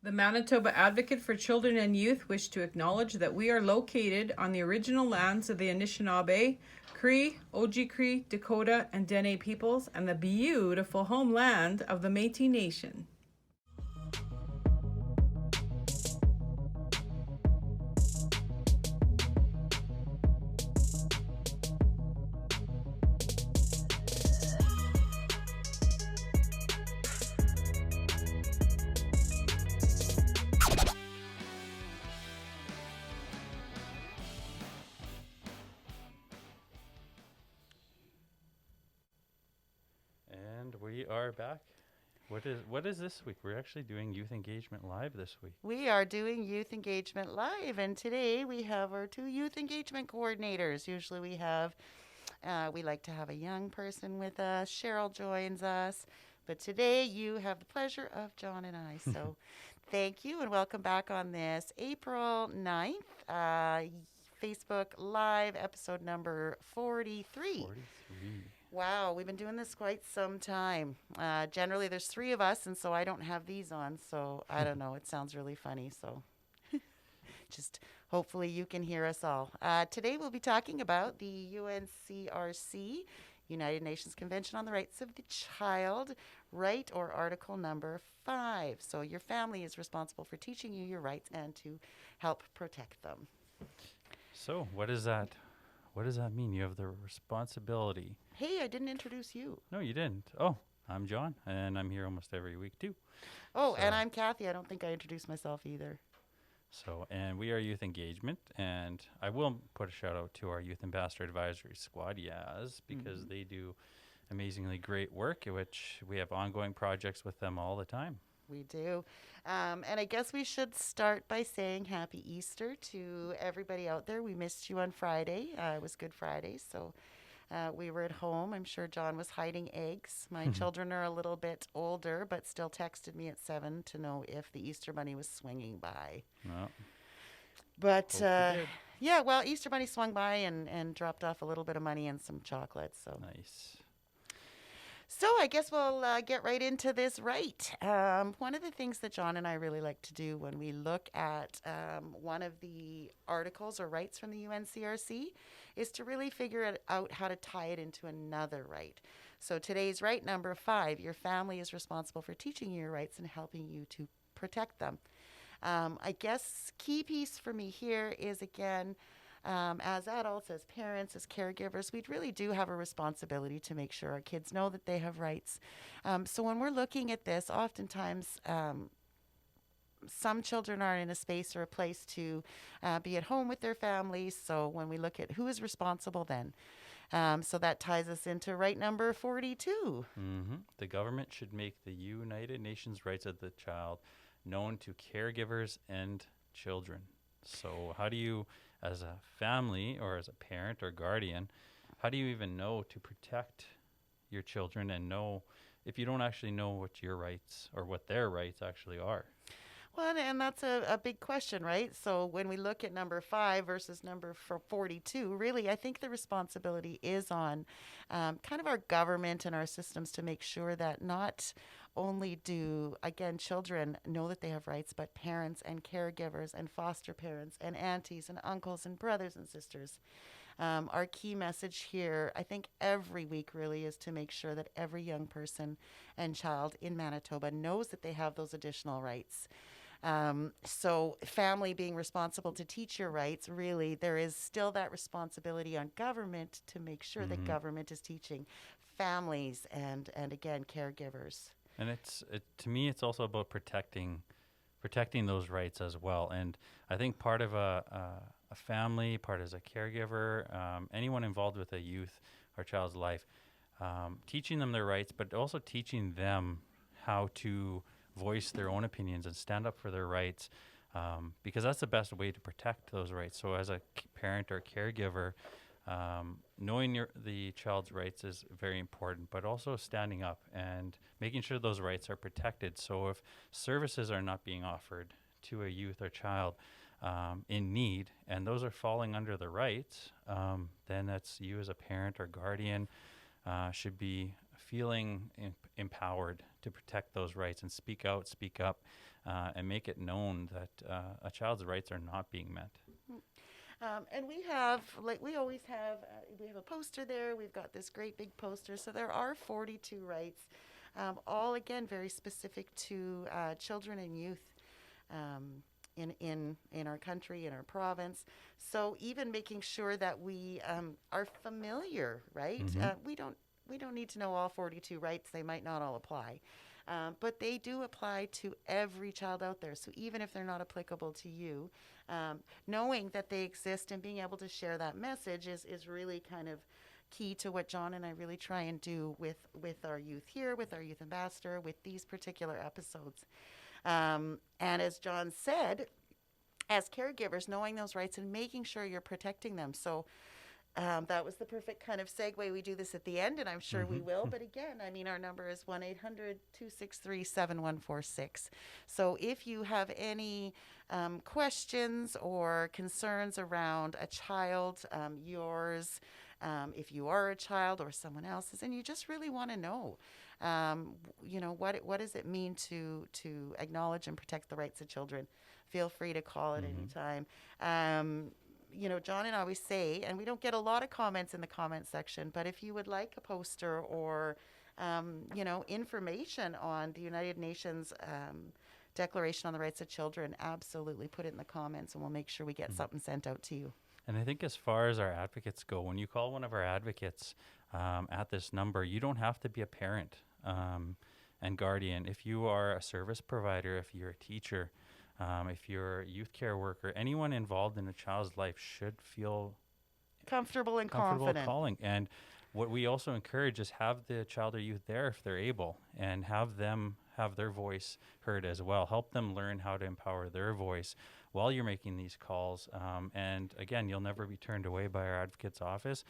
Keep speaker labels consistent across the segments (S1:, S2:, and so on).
S1: The Manitoba Advocate for Children and Youth wish to acknowledge that we are located on the original lands of the Anishinaabe, Cree, Oji-Cree, Dakota, and Dene peoples, and the beautiful homeland of the MACY Nation.
S2: And we are back. What is this week? We're actually doing Youth Engagement Live this week.
S3: We are doing Youth Engagement Live, and today we have our two Youth Engagement coordinators. Usually we like to have a young person with us. Cheryl joins us, but today you have the pleasure of John and I. So thank you and welcome back on this April 9th, Facebook Live, episode number 43.
S2: 43.
S3: Wow, we've been doing this quite some time. Generally, there's three of us, and so I don't have these on, so I don't know. It sounds really funny, so just hopefully you can hear us all. Today, we'll be talking about the UNCRC, United Nations Convention on the Rights of the Child, right, or Article number 5. So your family is responsible for teaching you your rights and to help protect them.
S2: So what does that mean? You have the responsibility.
S3: Hey, I didn't introduce you.
S2: No, you didn't. Oh, I'm John, and I'm here almost every week too.
S3: Oh, and I'm Cathy. I don't think I introduced myself either.
S2: So, and we are Youth Engagement, and I will put a shout out to our Youth Ambassador Advisory Squad, YAAS, because they do amazingly great work, which we have ongoing projects with them all the time.
S3: We do. And I guess we should start by saying Happy Easter to everybody out there. We missed you on Friday. It was Good Friday, so we were at home. I'm sure John was hiding eggs. My children are a little bit older, but still texted me at 7 to know if the Easter Bunny was swinging by.
S2: Well,
S3: But yeah, well, Easter Bunny swung by and dropped off a little bit of money and some chocolates. So
S2: nice.
S3: So I guess we'll get right into this right. One of the things that John and I really like to do when we look at one of the articles or rights from the UNCRC is to really figure out how to tie it into another right. So today's right, number 5, your family is responsible for teaching you your rights and helping you to protect them. I guess key piece for me here is, again, as adults, as parents, as caregivers, we really do have a responsibility to make sure our kids know that they have rights. So when we're looking at this, oftentimes some children are in a space or a place to be at home with their families. So when we look at who is responsible then, so that ties us into right number 42.
S2: The government should make the United Nations Rights of the Child known to caregivers and children. So how do you, as a family or as a parent or guardian, how do you even know to protect your children and know if you don't actually know what your rights or what their rights actually are?
S3: Well, and that's a big question, right? So when we look at number 5 versus number 42, really, I think the responsibility is on kind of our government and our systems to make sure that not only do, again, children know that they have rights, but parents and caregivers and foster parents and aunties and uncles and brothers and sisters. Our key message here, I think every week really, is to make sure that every young person and child in Manitoba knows that they have those additional rights. So family being responsible to teach your rights, really, there is still that responsibility on government to make sure that government is teaching families and again, caregivers.
S2: And to me, it's also about protecting those rights as well. And I think part of a family, part as a caregiver, anyone involved with a youth or child's life, teaching them their rights, but also teaching them how to voice their own opinions and stand up for their rights, because that's the best way to protect those rights. So as a parent or caregiver, knowing the child's rights is very important, but also standing up and making sure those rights are protected. So if services are not being offered to a youth or child in need, and those are falling under the rights, then that's you as a parent or guardian should be feeling empowered to protect those rights and speak out, speak up, and make it known that a child's rights are not being met.
S3: And we have, like we always have, we have a poster there. We've got this great big poster. So there are 42 rights, all again very specific to children and youth in our country, in our province. So even making sure that we are familiar, right? We don't need to know all 42 rights. They might not all apply. But they do apply to every child out there. So even if they're not applicable to you, knowing that they exist and being able to share that message is really kind of key to what John and I really try and do with our youth here, with our youth ambassador, with these particular episodes. And as John said, as caregivers, knowing those rights and making sure you're protecting them. So that was the perfect kind of segue. We do this at the end, and I'm sure we will. But again, I mean, our number is 1-800-263-7146. So if you have any questions or concerns around a child, yours, if you are a child or someone else's, and you just really want to know, what does it mean to acknowledge and protect the rights of children? Feel free to call at any time. John and I always say, and we don't get a lot of comments in the comment section, but if you would like a poster or, information on the United Nations Declaration on the Rights of Children, absolutely put it in the comments and we'll make sure we get something sent out to you.
S2: And I think as far as our advocates go, when you call one of our advocates at this number, you don't have to be a parent and guardian. If you are a service provider, if you're a teacher, if you're a youth care worker, anyone involved in a child's life should feel
S3: comfortable and confident
S2: calling. And what we also encourage is have the child or youth there if they're able, and have them have their voice heard as well. Help them learn how to empower their voice while you're making these calls. And again, you'll never be turned away by our advocate's office.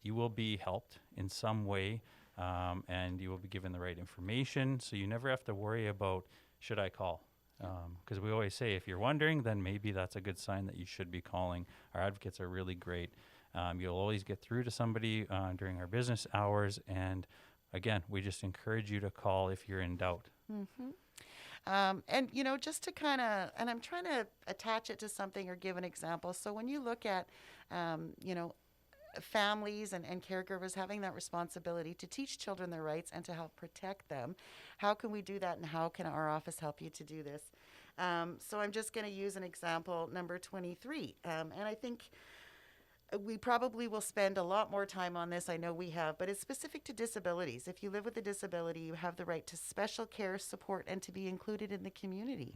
S2: You will be helped in some way, and you will be given the right information. So you never have to worry about, should I call? Because we always say, if you're wondering, then maybe that's a good sign that you should be calling. Our advocates are really great. You'll always get through to somebody during our business hours. And again, we just encourage you to call if you're in doubt.
S3: And, just to kind of, and I'm trying to attach it to something or give an example. So when you look at, families and caregivers having that responsibility to teach children their rights and to help protect them, how can we do that, and how can our office help you to do this? So I'm just going to use an example, number 23. And I think we probably will spend a lot more time on this. I know we have, but it's specific to disabilities. If you live with a disability, you have the right to special care, support, and to be included in the community.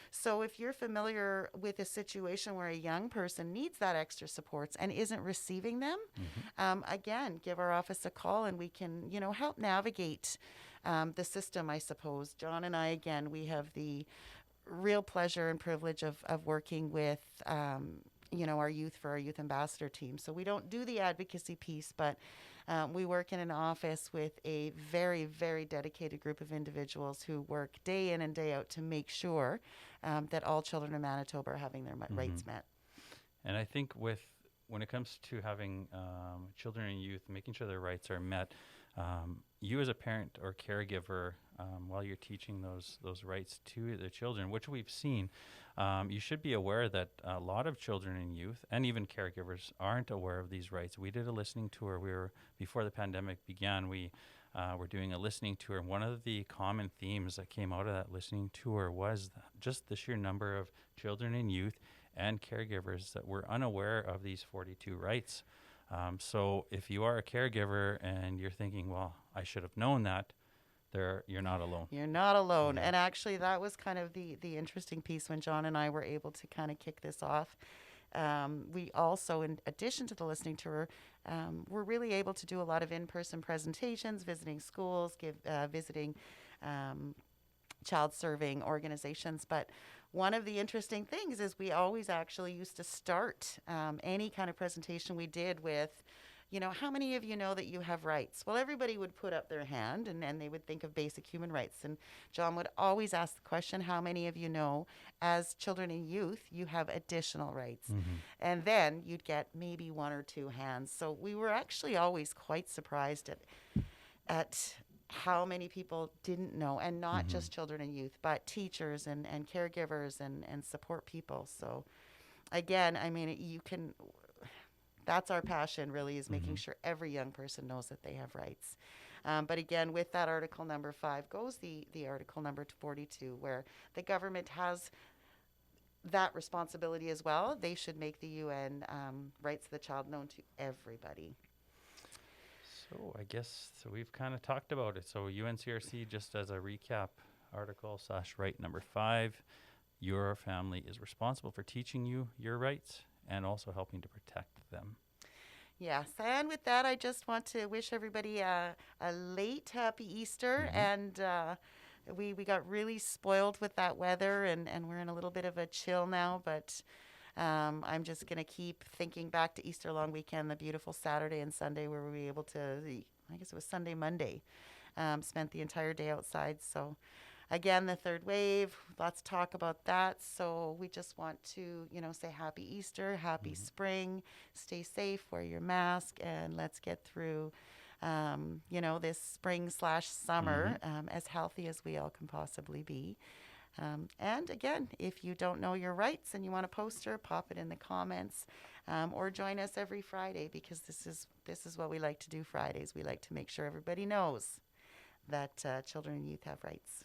S3: So if you're familiar with a situation where a young person needs that extra supports and isn't receiving them, again, give our office a call and we can, help navigate the system, I suppose. John and I, again, we have the real pleasure and privilege of working with our youth for our youth ambassador team. So we don't do the advocacy piece, but we work in an office with a very, very dedicated group of individuals who work day in and day out to make sure that all children in Manitoba are having their rights met.
S2: And I think when it comes to having children and youth, making sure their rights are met, you as a parent or caregiver, while you're teaching those rights to the children, which we've seen, you should be aware that a lot of children and youth, and even caregivers, aren't aware of these rights. We did a listening tour. Before the pandemic began, we were doing a listening tour. And one of the common themes that came out of that listening tour was just the sheer number of children and youth and caregivers that were unaware of these 42 rights. So if you are a caregiver and you're thinking, well, I should have known that, you're not alone.
S3: You're not alone. And actually, that was kind of the interesting piece when John and I were able to kind of kick this off. We also, in addition to the listening tour, were really able to do a lot of in-person presentations, visiting schools, visiting child serving organizations. But one of the interesting things is we always actually used to start any kind of presentation we did with, how many of you know that you have rights? Well, everybody would put up their hand and they would think of basic human rights. And John would always ask the question, how many of you know, as children and youth, you have additional rights? And then you'd get maybe one or two hands. So we were actually always quite surprised at at how many people didn't know, and not just children and youth, but teachers and caregivers and support people. So again, I mean, that's our passion really, is making sure every young person knows that they have rights. But again, with that article number 5 goes the article number 42, where the government has that responsibility as well. They should make the UN rights of the child known to everybody.
S2: So I guess we've kind of talked about it. So UNCRC, just as a recap, article / right number 5, your family is responsible for teaching you your rights and also helping to protect them.
S3: Yes, and with that, I just want to wish everybody a late happy Easter. And we got really spoiled with that weather, and we're in a little bit of a chill now, but I'm just going to keep thinking back to Easter long weekend, the beautiful Saturday and Sunday where we were able to, I guess it was Sunday, Monday, spent the entire day outside. So again, the third wave, lots of talk about that. So we just want to, say happy Easter, happy spring, stay safe, wear your mask, and let's get through, this spring / summer as healthy as we all can possibly be. And again, if you don't know your rights and you want a poster, pop it in the comments, or join us every Friday, because this is what we like to do Fridays. We like to make sure everybody knows that children and youth have rights.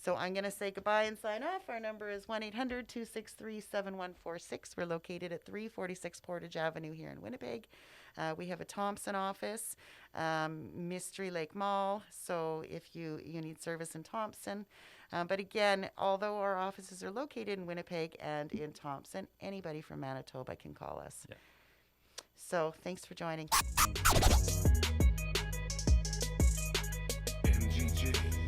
S3: So I'm going to say goodbye and sign off. Our number is 1-800-263-7146. We're located at 346 Portage Avenue here in Winnipeg. We have a Thompson office, Mystery Lake Mall. So if you need service in Thompson. But again, although our offices are located in Winnipeg and in Thompson, anybody from Manitoba can call us.
S2: Yeah.
S3: So thanks for joining.
S4: MGJ.